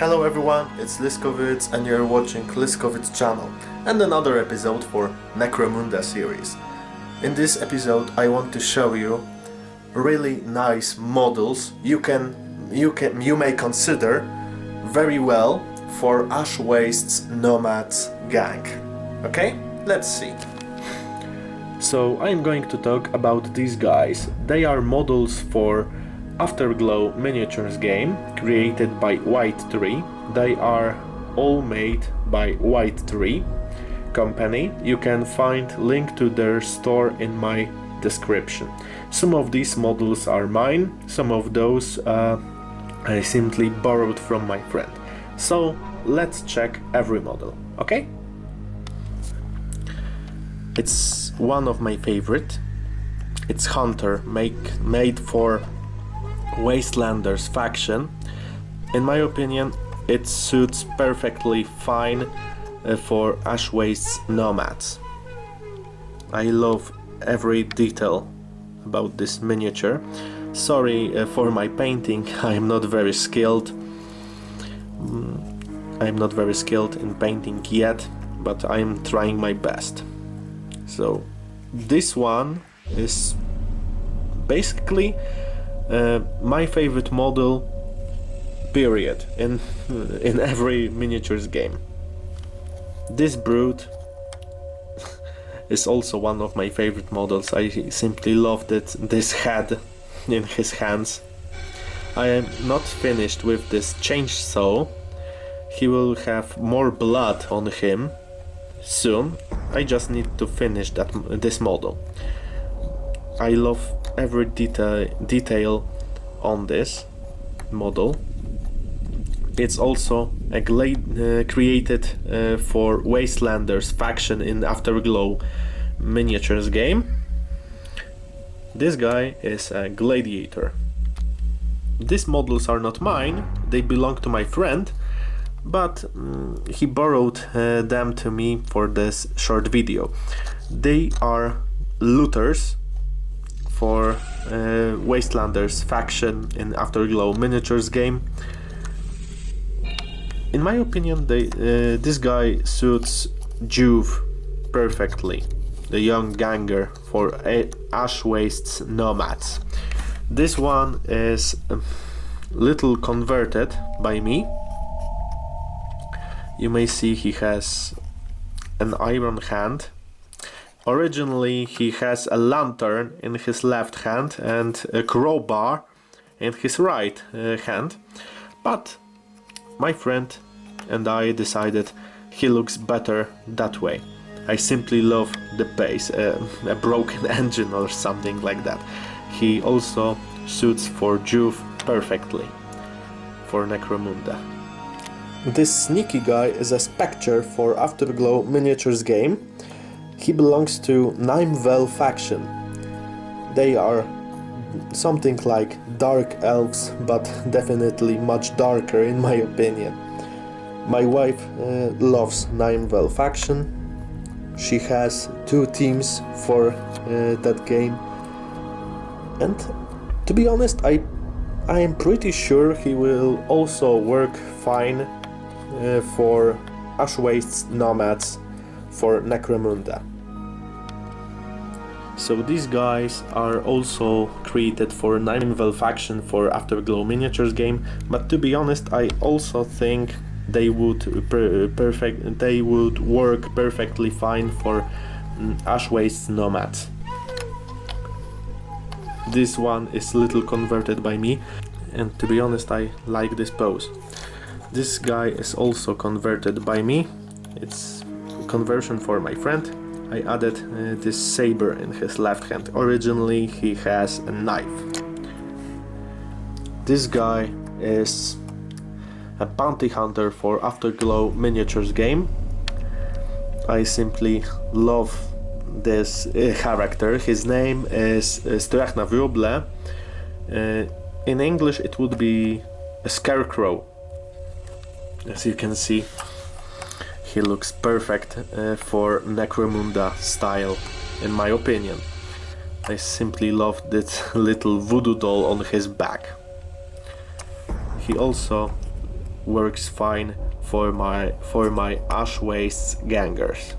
Hello everyone, it's Liskovitz and you're watching Liskovitz channel and another episode for Necromunda series. In this episode I want to show you really nice models you may consider very well for Ash Wastes Nomads gang. Okay, let's see. So I'm going to talk about these guys. They are models for Afterglow miniatures game created by White Tree. They are all made by White Tree company. You can find link to their store in my description. Some of these models are mine, some of those I simply borrowed from my friend. So let's check every model, okay? It's one of my favorite. It's Hunter, made for Wastelanders faction. In my opinion, it suits perfectly fine for Ash Wastes Nomads. I love every detail about this miniature. Sorry for my painting, I'm not very skilled. I'm not very skilled in painting yet, but I'm trying my best. So this one is basically my favorite model, period, in every miniatures game. This brute is also one of my favorite models. I simply love this head in his hands. I am not finished with this chainsaw. He will have more blood on him soon. I just need to finish this model. I love every detail on this model. It's also created for Wastelanders faction in Afterglow miniatures game. This guy is a gladiator. These models are not mine, they belong to my friend, but he borrowed them to me for this short video. They are looters for Wastelanders faction in Afterglow miniatures game. In my opinion, this guy suits Juve perfectly, the young ganger for Ash Wastes Nomads. This one is a little converted by me. You may see he has an iron hand. Originally he has a lantern in his left hand and a crowbar in his right hand, but my friend and I decided he looks better that way. I simply love the base, a broken engine or something like that. He also suits for Juve perfectly, for Necromunda. This sneaky guy is a Spectre for Afterglow miniatures game. He belongs to Nimevel faction. They are something like dark elves, but definitely much darker in my opinion. My wife loves Nimevel faction. She has 2 teams for that game, and to be honest, I am pretty sure he will also work fine for Ash Wastes Nomads for Necromunda. So these guys are also created for Nimevel faction for Afterglow miniatures game, but to be honest, I also think they would work perfectly fine for Ash Wastes Nomads. This one is little converted by me, and to be honest, I like this pose. This guy is also converted by me. It's a conversion for my friend. I added this saber in his left hand. Originally he has a knife. This guy is a bounty hunter for Afterglow miniatures game. I simply love this character. His name is Strachna Wróble. In English it would be a scarecrow. As you can see, he looks perfect for Necromunda style, in my opinion. I simply love this little voodoo doll on his back. He also works fine for my Ash Wastes gangers.